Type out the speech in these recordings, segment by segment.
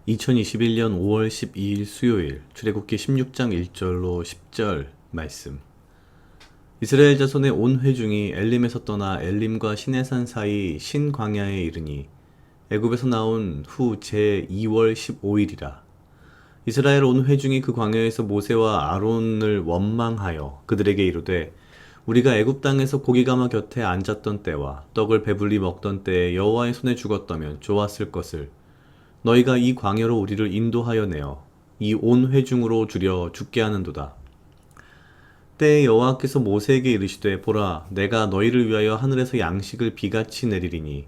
2021년 5월 12일 수요일 출애굽기 16장 1절로 10절 말씀. 이스라엘 자손의 온 회중이 엘림에서 떠나 엘림과 시내산 사이 신광야에 이르니 애굽에서 나온 후 제2월 15일이라. 이스라엘 온 회중이 그 광야에서 모세와 아론을 원망하여 그들에게 이르되 우리가 애굽 땅에서 고기가마 곁에 앉았던 때와 떡을 배불리 먹던 때에 여호와의 손에 죽었다면 좋았을 것을 너희가 이 광야로 우리를 인도하여 내어 이 온 회중으로 줄여 죽게 하는도다. 때에 여호와께서 모세에게 이르시되 보라 내가 너희를 위하여 하늘에서 양식을 비같이 내리리니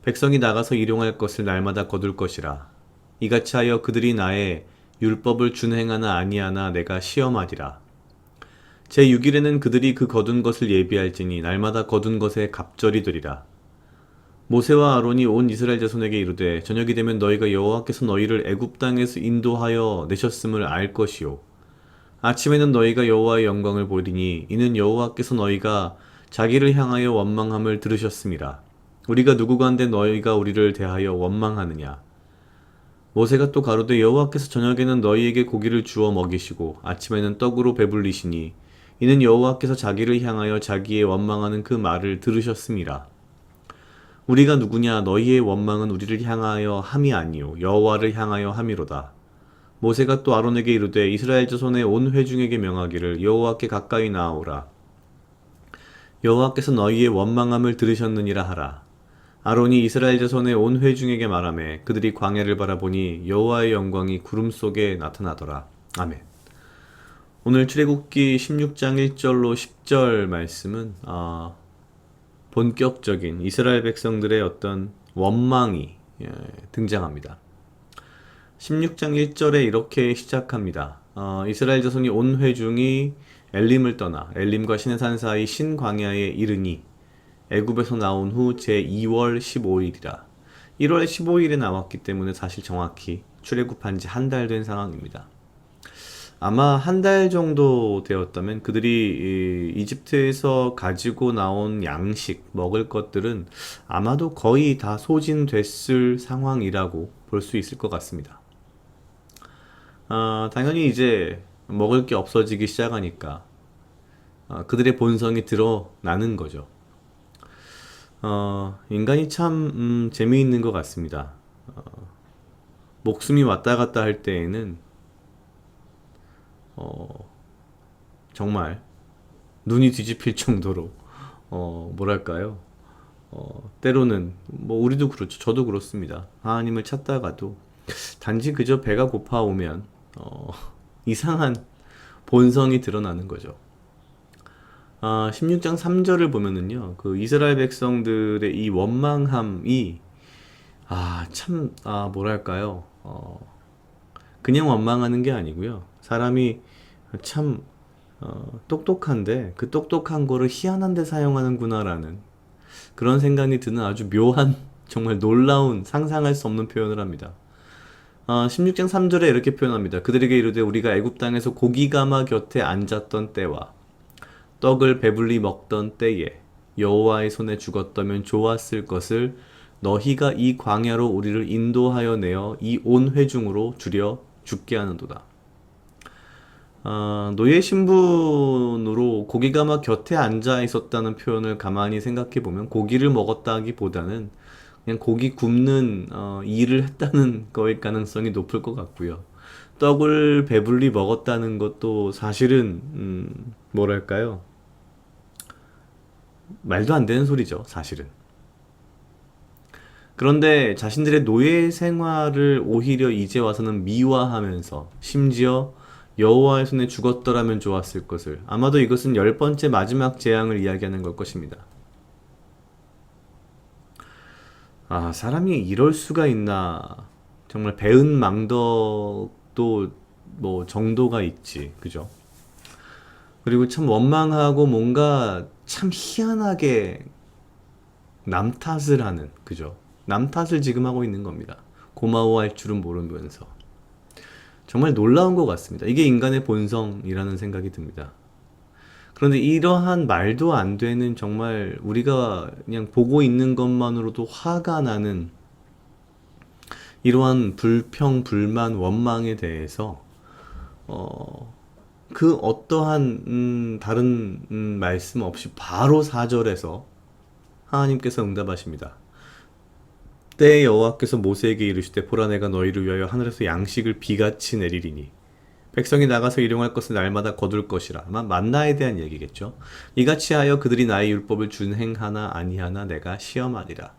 백성이 나가서 일용할 것을 날마다 거둘 것이라. 이같이 하여 그들이 나의 율법을 준행하나 아니하나 내가 시험하리라. 제6일에는 그들이 그 거둔 것을 예비할지니 날마다 거둔 것에 갑절이 되리라. 모세와 아론이 온 이스라엘 자손에게 이르되 저녁이 되면 너희가 여호와께서 너희를 애굽 땅에서 인도하여 내셨음을 알 것이요 아침에는 너희가 여호와의 영광을 보리니 이는 여호와께서 너희가 자기를 향하여 원망함을 들으셨음이라. 우리가 누구간데 너희가 우리를 대하여 원망하느냐. 모세가 또 가로되 여호와께서 저녁에는 너희에게 고기를 주어 먹이시고 아침에는 떡으로 배불리시니 이는 여호와께서 자기를 향하여 자기의 원망하는 그 말을 들으셨음이라. 우리가 누구냐 너희의 원망은 우리를 향하여 함이 아니요 여호와를 향하여 함이로다. 모세가 또 아론에게 이르되 이스라엘 자손의 온 회중에게 명하기를 여호와께 가까이 나아오라. 여호와께서 너희의 원망함을 들으셨느니라 하라. 아론이 이스라엘 자손의 온 회중에게 말하매 그들이 광야를 바라보니 여호와의 영광이 구름 속에 나타나더라. 아멘. 오늘 출애굽기 16장 1절로 10절 말씀은 본격적인 이스라엘 백성들의 어떤 원망이 등장합니다. 16장 1절에 이렇게 시작합니다. 이스라엘 자손이 온 회중이 엘림을 떠나 엘림과 시내산 사이 신광야에 이르니 애굽에서 나온 후 제2월 15일이라. 1월 15일에 나왔기 때문에 사실 정확히 출애굽한 지 한 달 된 상황입니다. 아마 한 달 정도 되었다면 그들이 이집트에서 가지고 나온 양식, 먹을 것들은 아마도 거의 다 소진됐을 상황이라고 볼 수 있을 것 같습니다. 당연히 이제 먹을 게 없어지기 시작하니까 그들의 본성이 드러나는 거죠. 인간이 참 재미있는 것 같습니다. 목숨이 왔다 갔다 할 때에는 정말 눈이 뒤집힐 정도로 뭐랄까요? 때로는 뭐 우리도 그렇죠. 저도 그렇습니다. 하나님을 찾다가도 단지 그저 배가 고파오면 이상한 본성이 드러나는 거죠. 16장 3절을 보면은요, 그 이스라엘 백성들의 이 원망함이 뭐랄까요? 그냥 원망하는 게 아니고요. 사람이 참 똑똑한데 그 똑똑한 거를 희한한 데 사용하는구나라는 그런 생각이 드는 아주 묘한 정말 놀라운 상상할 수 없는 표현을 합니다. 16장 3절에 이렇게 표현합니다. 그들에게 이르되 우리가 애굽 땅에서 고기가마 곁에 앉았던 때와 떡을 배불리 먹던 때에 여호와의 손에 죽었다면 좋았을 것을 너희가 이 광야로 우리를 인도하여 내어 이 온 회중으로 줄여 죽게 하는도다. 노예 신분으로 고기가마 곁에 앉아 있었다는 표현을 가만히 생각해 보면 고기를 먹었다기보다는 그냥 고기 굽는 일을 했다는 거일 가능성이 높을 것 같고요. 떡을 배불리 먹었다는 것도 사실은 뭐랄까요? 말도 안 되는 소리죠, 사실은. 그런데 자신들의 노예 생활을 오히려 이제 와서는 미화하면서 심지어 여호와의 손에 죽었더라면 좋았을 것을, 아마도 이것은 10번째 마지막 재앙을 이야기하는 걸 것입니다. 사람이 이럴 수가 있나. 정말 배은망덕도 뭐 정도가 있지, 그죠? 그리고 참 원망하고 뭔가 참 희한하게 남 탓을 하는, 그죠? 남 탓을 지금 하고 있는 겁니다. 고마워할 줄은 모르면서. 정말 놀라운 것 같습니다. 이게 인간의 본성이라는 생각이 듭니다. 그런데 이러한 말도 안 되는, 정말 우리가 그냥 보고 있는 것만으로도 화가 나는 이러한 불평, 불만, 원망에 대해서 그 어떠한 다른 말씀 없이 바로 4절에서 하나님께서 응답하십니다. 때에 여호와께서 모세에게 이르시되 보라 내가 너희를 위하여 하늘에서 양식을 비같이 내리리니 백성이 나가서 일용할 것을 날마다 거둘 것이라. 아마 만나에 대한 얘기겠죠. 이같이 하여 그들이 나의 율법을 준행하나 아니하나 내가 시험하리라.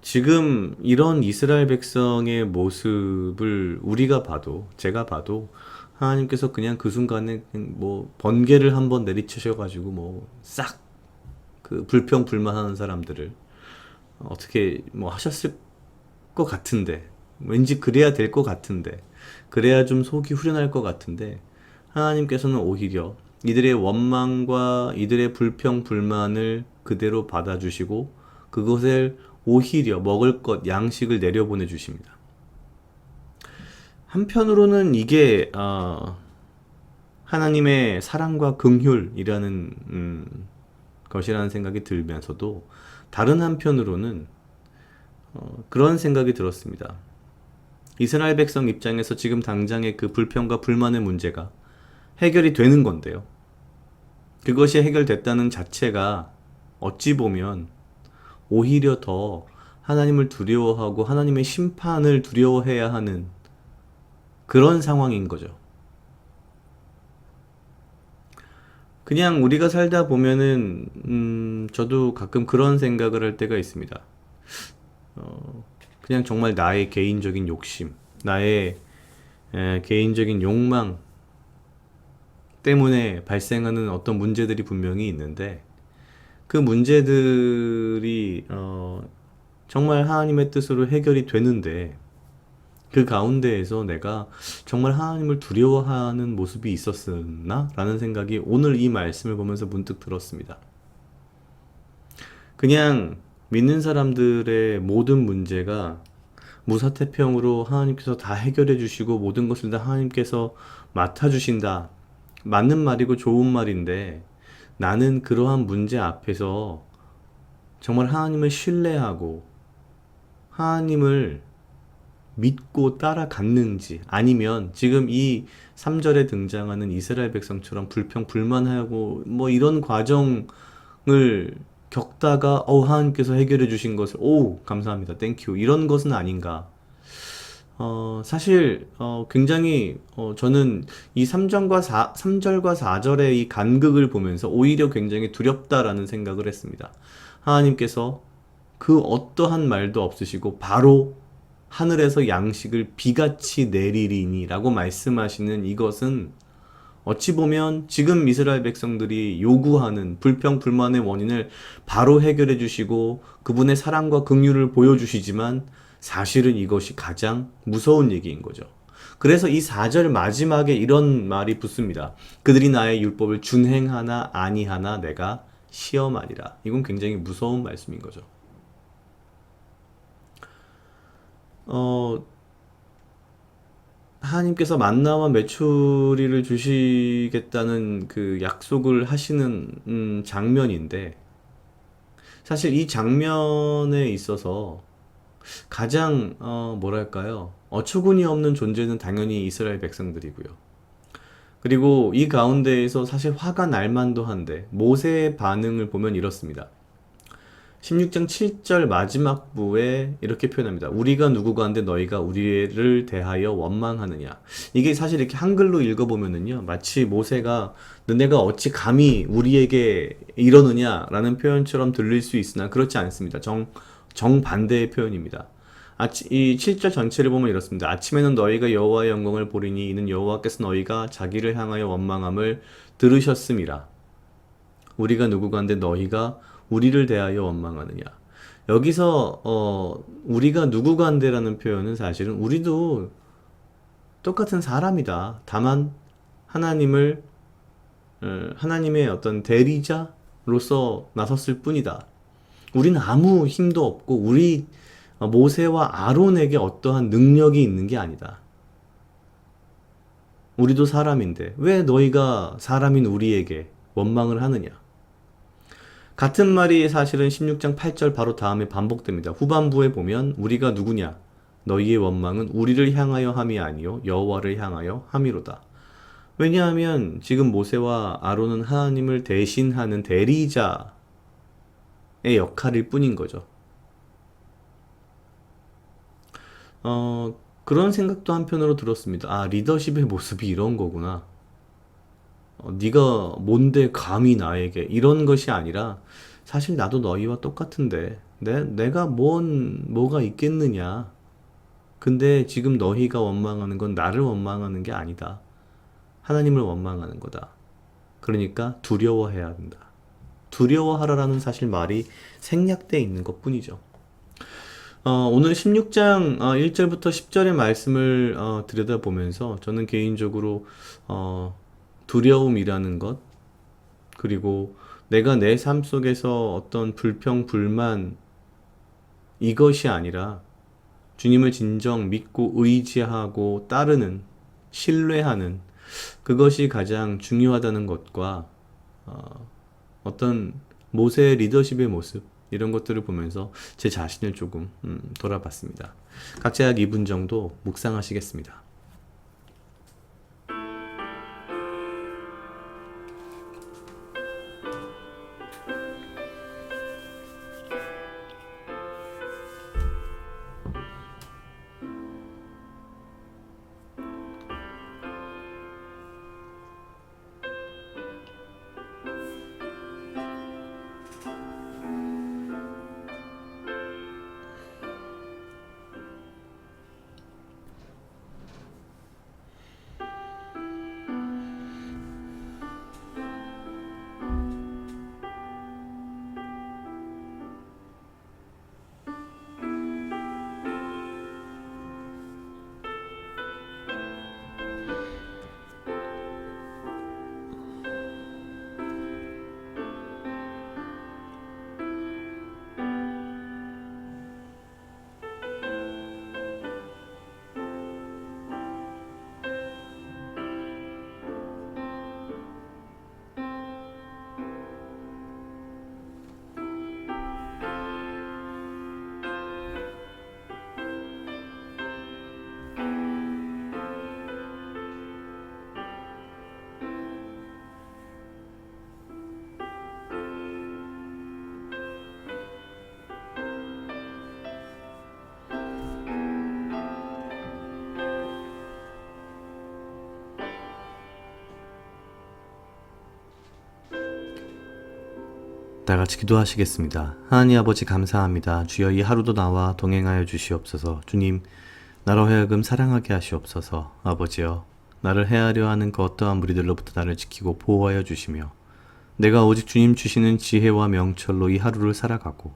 지금 이런 이스라엘 백성의 모습을 우리가 봐도, 제가 봐도, 하나님께서 그냥 그 순간에 뭐 번개를 한번 내리치셔가지고 뭐 싹 그 불평 불만하는 사람들을 어떻게 뭐 하셨을 것 같은데, 왠지 그래야 될 것 같은데, 그래야 좀 속이 후련할 것 같은데, 하나님께서는 오히려 이들의 원망과 이들의 불평 불만을 그대로 받아주시고 그것을 오히려 먹을 것 양식을 내려보내 주십니다. 한편으로는 이게 하나님의 사랑과 긍휼이라는 것이라는 생각이 들면서도 다른 한편으로는 그런 생각이 들었습니다. 이스라엘 백성 입장에서 지금 당장의 그 불평과 불만의 문제가 해결이 되는 건데요. 그것이 해결됐다는 자체가 어찌 보면 오히려 더 하나님을 두려워하고 하나님의 심판을 두려워해야 하는 그런 상황인 거죠. 그냥 우리가 살다 보면은 저도 가끔 그런 생각을 할 때가 있습니다. 그냥 정말 나의 개인적인 욕심, 나의 개인적인 욕망 때문에 발생하는 어떤 문제들이 분명히 있는데 그 문제들이 정말 하나님의 뜻으로 해결이 되는데 그 가운데에서 내가 정말 하나님을 두려워하는 모습이 있었나? 라는 생각이 오늘 이 말씀을 보면서 문득 들었습니다. 그냥 믿는 사람들의 모든 문제가 무사태평으로 하나님께서 다 해결해 주시고 모든 것을 다 하나님께서 맡아주신다. 맞는 말이고 좋은 말인데 나는 그러한 문제 앞에서 정말 하나님을 신뢰하고 하나님을 믿고 따라갔는지 아니면 지금 이 3절에 등장하는 이스라엘 백성처럼 불평 불만하고 뭐 이런 과정을 겪다가 하나님께서 해결해 주신 것을 감사합니다 땡큐 이런 것은 아닌가. 사실 굉장히 저는 이 3절과 4절의 이 간극을 보면서 오히려 굉장히 두렵다라는 생각을 했습니다. 하나님께서 그 어떠한 말도 없으시고 바로 하늘에서 양식을 비같이 내리리니 라고 말씀하시는 이것은 어찌 보면 지금 이스라엘 백성들이 요구하는 불평 불만의 원인을 바로 해결해 주시고 그분의 사랑과 긍휼을 보여주시지만 사실은 이것이 가장 무서운 얘기인 거죠. 그래서 이 4절 마지막에 이런 말이 붙습니다. 그들이 나의 율법을 준행하나 아니하나 내가 시험하리라. 이건 굉장히 무서운 말씀인 거죠. 하나님께서 만나와 메추리를 주시겠다는 그 약속을 하시는 장면인데 사실 이 장면에 있어서 가장 뭐랄까요? 어처구니 없는 존재는 당연히 이스라엘 백성들이고요. 그리고 이 가운데에서 사실 화가 날 만도 한데 모세의 반응을 보면 이렇습니다. 16장 7절 마지막 부에 이렇게 표현합니다. 우리가 누구가 한데 너희가 우리를 대하여 원망하느냐. 이게 사실 이렇게 한글로 읽어보면은요. 마치 모세가 너네가 어찌 감히 우리에게 이러느냐라는 표현처럼 들릴 수 있으나 그렇지 않습니다. 정반대의 표현입니다. 이 7절 전체를 보면 이렇습니다. 아침에는 너희가 여호와의 영광을 보리니 이는 여호와께서 너희가 자기를 향하여 원망함을 들으셨음이라. 우리가 누구가 한데 너희가 우리를 대하여 원망하느냐. 여기서 우리가 누구간데라는 표현은 사실은 우리도 똑같은 사람이다. 다만 하나님의 어떤 대리자로서 나섰을 뿐이다. 우리는 아무 힘도 없고 우리 모세와 아론에게 어떠한 능력이 있는 게 아니다. 우리도 사람인데 왜 너희가 사람인 우리에게 원망을 하느냐. 같은 말이 사실은 16장 8절 바로 다음에 반복됩니다. 후반부에 보면 우리가 누구냐? 너희의 원망은 우리를 향하여 함이 아니요 여호와를 향하여 함이로다. 왜냐하면 지금 모세와 아론은 하나님을 대신하는 대리자의 역할일 뿐인 거죠. 그런 생각도 한편으로 들었습니다. 아, 리더십의 모습이 이런 거구나. 네가 뭔데 감히 나에게 이런 것이 아니라 사실 나도 너희와 똑같은데 내가 뭐가 있겠느냐. 근데 지금 너희가 원망하는 건 나를 원망하는 게 아니다. 하나님을 원망하는 거다. 그러니까 두려워해야 한다. 두려워하라라는 사실 말이 생략되어 있는 것 뿐이죠. 오늘 16장 1절부터 10절의 말씀을 들여다보면서 저는 개인적으로 두려움이라는 것, 그리고 내가 내 삶 속에서 어떤 불평, 불만, 이것이 아니라 주님을 진정 믿고 의지하고 따르는, 신뢰하는 그것이 가장 중요하다는 것과 어떤 모세의 리더십의 모습, 이런 것들을 보면서 제 자신을 조금 돌아봤습니다. 각자 약 2분 정도 묵상하시겠습니다. 다 같이 기도하시겠습니다. 하나님 아버지 감사합니다. 주여 이 하루도 나와 동행하여 주시옵소서. 주님, 나로 하여금 사랑하게 하시옵소서. 아버지여, 나를 해하려 하는 그 어떠한 무리들로부터 나를 지키고 보호하여 주시며 내가 오직 주님 주시는 지혜와 명철로 이 하루를 살아가고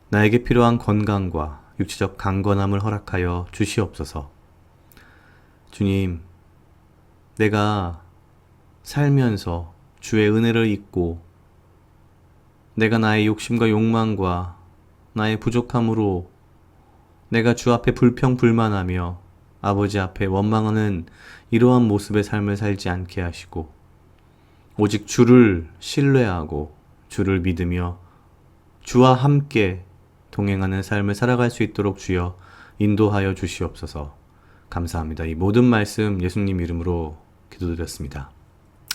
나에게 필요한 건강과 육체적 강건함을 허락하여 주시옵소서. 주님, 내가 살면서 주의 은혜를 잊고 내가 나의 욕심과 욕망과 나의 부족함으로 내가 주 앞에 불평불만하며 아버지 앞에 원망하는 이러한 모습의 삶을 살지 않게 하시고 오직 주를 신뢰하고 주를 믿으며 주와 함께 동행하는 삶을 살아갈 수 있도록 주여 인도하여 주시옵소서. 감사합니다. 이 모든 말씀 예수님 이름으로 기도드렸습니다.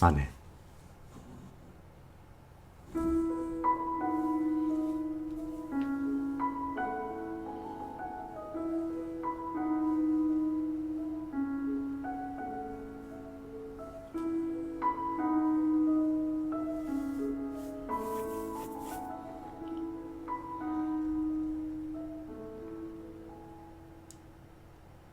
아멘.